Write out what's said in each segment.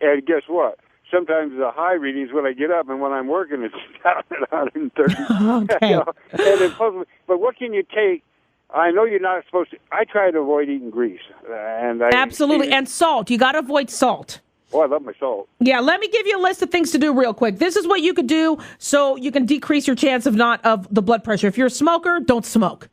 And guess what? Sometimes the high readings when I get up, and when I'm working, it's down at 130. Okay. You know? But what can you take? I know you're not supposed to. I try to avoid eating grease. Absolutely. And salt. You got to avoid salt. Oh, I love my salt. Yeah, let me give you a list of things to do real quick. This is what you could do so you can decrease your chance of the blood pressure. If you're a smoker, don't smoke.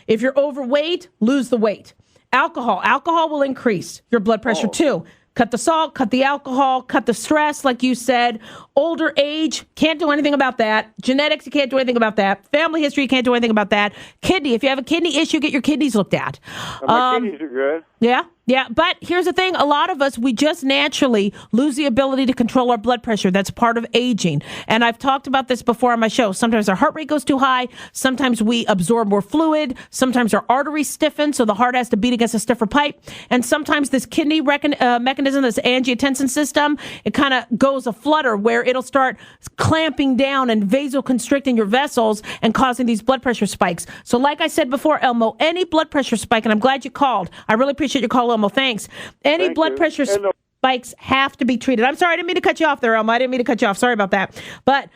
If you're overweight, lose the weight. Alcohol will increase your blood pressure too. Cut the salt, cut the alcohol, cut the stress, like you said. Older age, can't do anything about that. Genetics, you can't do anything about that. Family history, you can't do anything about that. Kidney, if you have a kidney issue, get your kidneys looked at. My kidneys are good. Yeah. But here's the thing. A lot of us, we just naturally lose the ability to control our blood pressure. That's part of aging. And I've talked about this before on my show. Sometimes our heart rate goes too high. Sometimes we absorb more fluid. Sometimes our arteries stiffen, so the heart has to beat against a stiffer pipe. And sometimes this kidney mechanism, this angiotensin system, it kind of goes a flutter where it'll start clamping down and vasoconstricting your vessels and causing these blood pressure spikes. So like I said before, Elmo, any blood pressure spike, and I'm glad you called. I really appreciate your call, Elmo. Thanks. Any blood pressure spikes have to be treated. I'm sorry, I didn't mean to cut you off there, Elmo. I didn't mean to cut you off. Sorry about that. But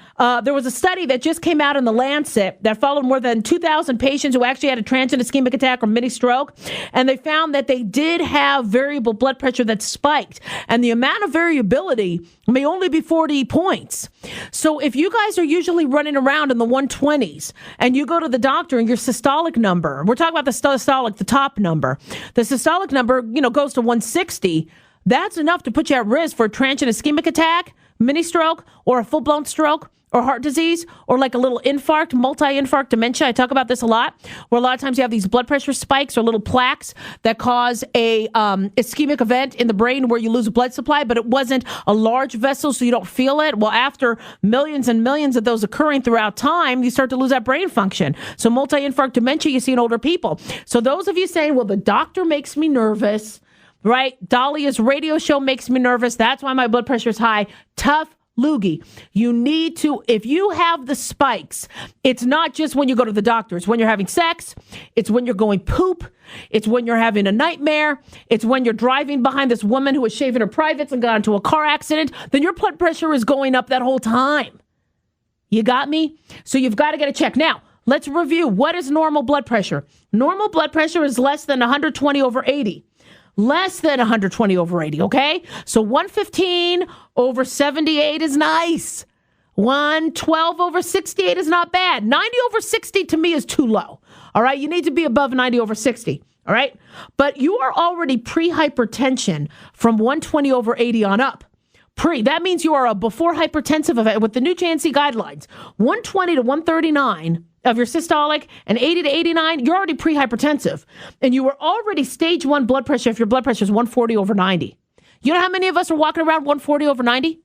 there was a study that just came out in The Lancet that followed more than 2,000 patients who actually had a transient ischemic attack or mini stroke. And they found that they did have variable blood pressure that spiked. And the amount of variability may only be 40 points. So if you guys are usually running around in the 120s and you go to the doctor and your systolic number, we're talking about the systolic, the top number, the systolic number, goes to 160. That's enough to put you at risk for a transient ischemic attack, mini stroke, or a full-blown stroke, or heart disease, or like a little infarct, multi-infarct dementia. I talk about this a lot, where a lot of times you have these blood pressure spikes or little plaques that cause a ischemic event in the brain where you lose blood supply, but it wasn't a large vessel, so you don't feel it. Well, after millions and millions of those occurring throughout time, you start to lose that brain function. So multi-infarct dementia you see in older people. So those of you saying, well, the doctor makes me nervous, right? Daliah's radio show makes me nervous. That's why my blood pressure is high. Tough loogie. You need to, if you have the spikes, it's not just when you go to the doctor. It's when you're having sex. It's when you're going poop. It's when you're having a nightmare. It's when you're driving behind this woman who was shaving her privates and got into a car accident. Then your blood pressure is going up that whole time. You got me? So you've got to get a check. Now, let's review. What is normal blood pressure? Normal blood pressure is less than 120 over 80. Less than 120 over 80, okay? So 115 over 78 is nice. 112 over 68 is not bad. 90 over 60 to me is too low, all right? You need to be above 90 over 60, all right? But you are already pre-hypertension from 120 over 80 on up. That means you are a before hypertensive event with the new JNC guidelines. 120 to 139 of your systolic and 80 to 89, you're already pre-hypertensive. And you were already stage 1 blood pressure if your blood pressure is 140 over 90. You know how many of us are walking around 140 over 90?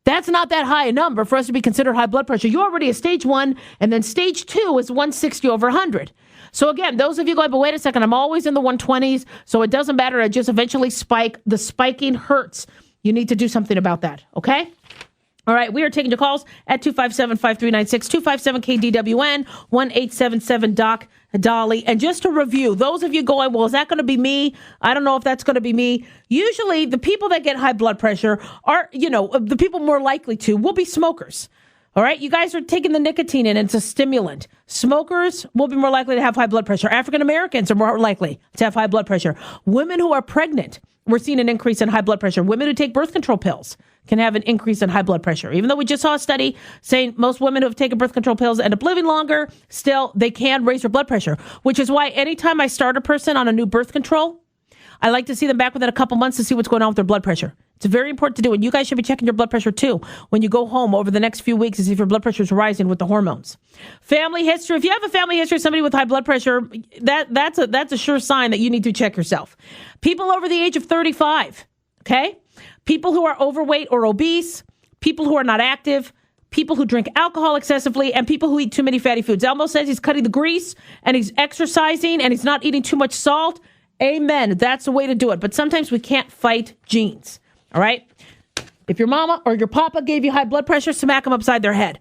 That's not that high a number for us to be considered high blood pressure. You're already a stage 1, and then stage 2 is 160 over 100. So again, those of you going, but wait a second, I'm always in the 120s, so it doesn't matter. I just eventually spike. The spiking hurts. You need to do something about that, okay? All right, we are taking your calls at 257-5396, 257-KDWN, 1-877-DOC-DOLLY. And just to review, those of you going, well, is that going to be me? I don't know if that's going to be me. Usually the people that get high blood pressure are, the people more likely to will be smokers. All right, you guys are taking the nicotine in, and it's a stimulant. Smokers will be more likely to have high blood pressure. African Americans are more likely to have high blood pressure. Women who are pregnant, we're seeing an increase in high blood pressure. Women who take birth control pills can have an increase in high blood pressure. Even though we just saw a study saying most women who have taken birth control pills end up living longer, still they can raise their blood pressure, which is why anytime I start a person on a new birth control, I like to see them back within a couple months to see what's going on with their blood pressure. It's very important to do, and you guys should be checking your blood pressure too when you go home over the next few weeks to see if your blood pressure is rising with the hormones. Family history. If you have a family history of somebody with high blood pressure, that's a sure sign that you need to check yourself. People over the age of 35, okay? People who are overweight or obese, people who are not active, people who drink alcohol excessively, and people who eat too many fatty foods. Elmo says he's cutting the grease, and he's exercising, and he's not eating too much salt. Amen. That's the way to do it. But sometimes we can't fight genes. All right? If your mama or your papa gave you high blood pressure, smack them upside their head.